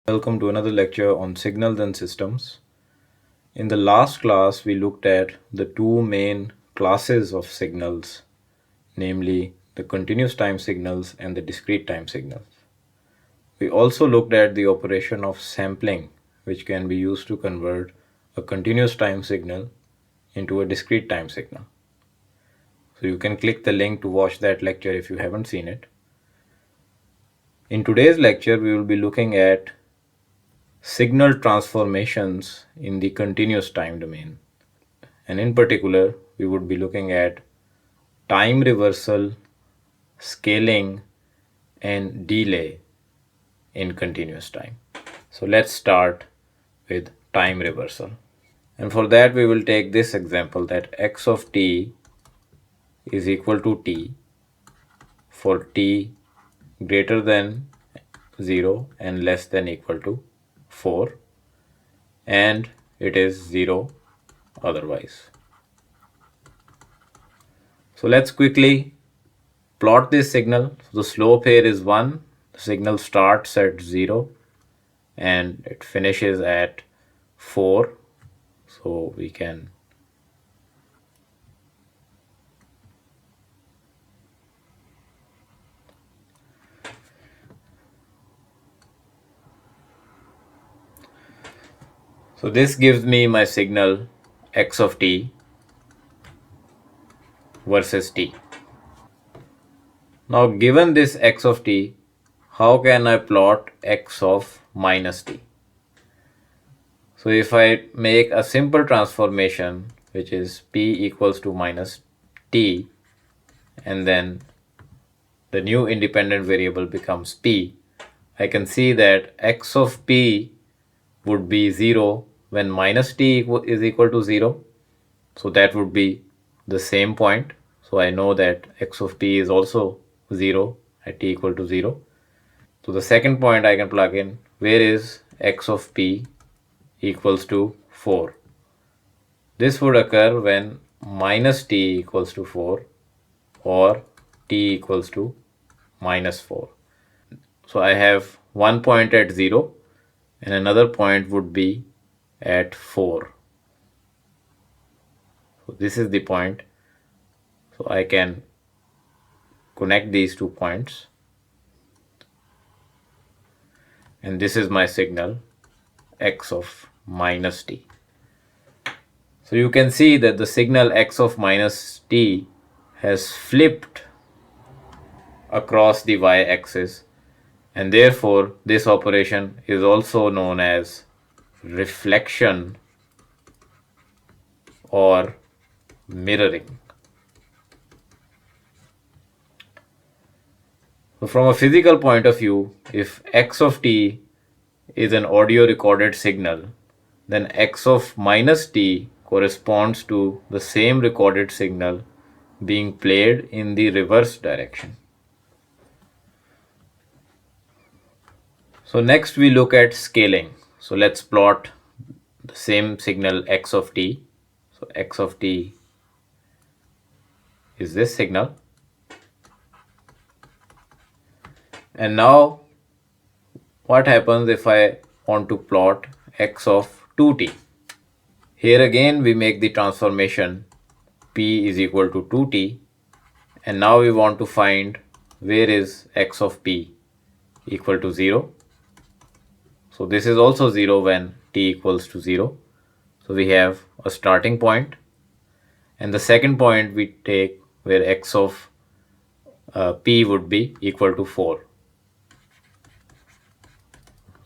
Welcome to another lecture on signals and systems. In the last class, we looked at the two main classes of signals, namely the continuous time signals and the discrete time signals. We also looked at the operation of sampling, which can be used to convert a continuous time signal into a discrete time signal. So you can click the link to watch that lecture if you haven't seen it. In today's lecture, we will be looking at signal transformations in the continuous time domain. And in particular, we would be looking at time reversal, scaling, and delay in continuous time. So let's start with time reversal. And for that, we will take this example that x of t is equal to t for t greater than 0 and less than equal to 4, and it is 0 otherwise. So let's quickly plot this signal. So the slope here is 1. The signal starts at 0 and it finishes at 4. So we can so this gives me my signal x of t versus t. Now given this x of t, how can I plot x of minus t? So if I make a simple transformation, which is p equals to minus t, and then the new independent variable becomes p, I can see that x of p would be 0 when minus t is equal to 0. So that would be the same point. So I know that x of p is also 0 at t equal to 0. So the second point I can plug in, where is x of p equals to 4. This would occur when minus t equals to 4 or t equals to minus 4. So I have one point at 0 and another point would be at 4. So this is the point. So I can connect these 2 points. And this is my signal x of minus t. So you can see that the signal x of minus t has flipped across the y-axis, and therefore this operation is also known as reflection or mirroring. So from a physical point of view, if x of t is an audio recorded signal, then x of minus t corresponds to the same recorded signal being played in the reverse direction. So next we look at scaling. So let's plot the same signal x of t. So x of t is this signal. And now what happens if I want to plot x of 2t? Here again we make the transformation p is equal to 2t, and now we want to find where is x of p equal to 0. So this is also 0 when t equals to 0. So we have a starting point, and the second point we take where x of p would be equal to 4.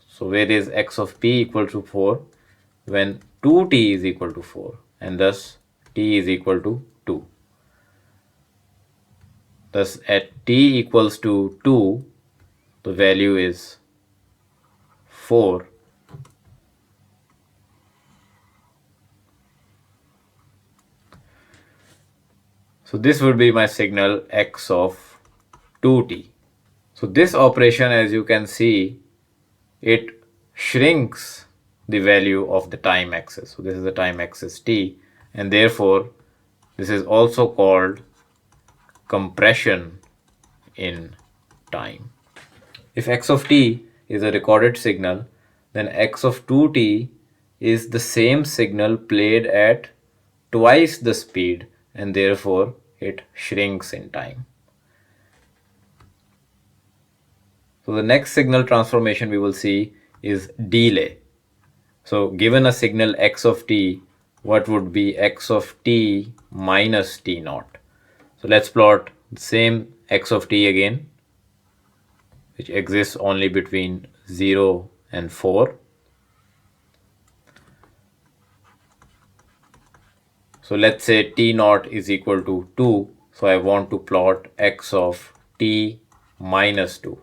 So where is x of p equal to 4? When 2t is equal to 4, and thus t is equal to 2. Thus at t equals to 2, the value is 4. So this would be my signal x of 2t. So this operation, as you can see, it shrinks the value of the time axis. So this is the time axis t, and therefore this is also called compression in time. If x of t is a recorded signal, then x of 2t is the same signal played at twice the speed, and therefore it shrinks in time. So the next signal transformation we will see is delay. So given a signal x of t, what would be x of t minus t naught? So let's plot the same x of t again, which exists only between 0 and 4. So let's say t naught is equal to 2. So I want to plot x of t minus 2.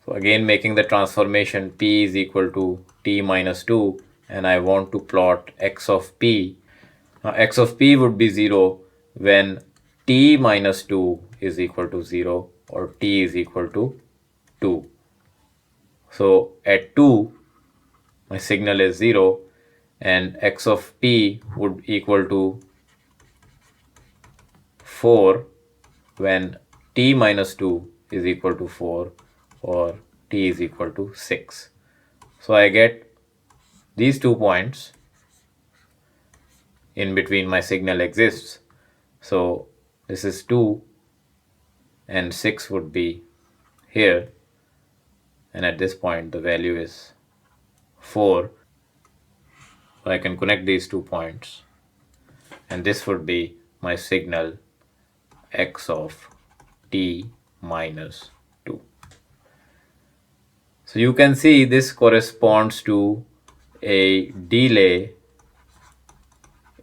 So again, making the transformation p is equal to t minus 2, and I want to plot x of p. Now x of p would be 0 when t minus 2 is equal to 0 or t is equal to 2. So at 2, my signal is 0, and x of p would equal to 4 when t minus 2 is equal to 4 or t is equal to 6. So I get these 2 points in between my signal exists. So this is 2 and 6 would be here, and at this point the value is 4. So I can connect these 2 points, and this would be my signal x of t minus 2. So you can see this corresponds to a delay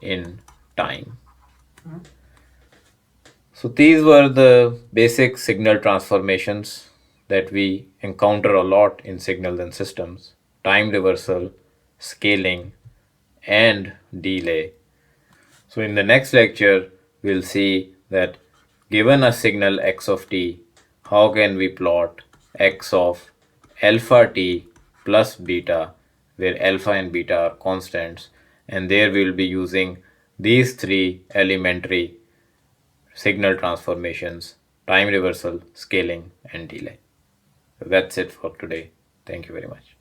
in time. So these were the basic signal transformations that we encounter a lot in signals and systems: time reversal, scaling, and delay. So in the next lecture, we'll see that given a signal x of t, how can we plot x of alpha t plus beta, where alpha and beta are constants, and there we'll be using these 3 elementary signal transformations: time reversal, scaling, and delay. So that's it for today. Thank you very much.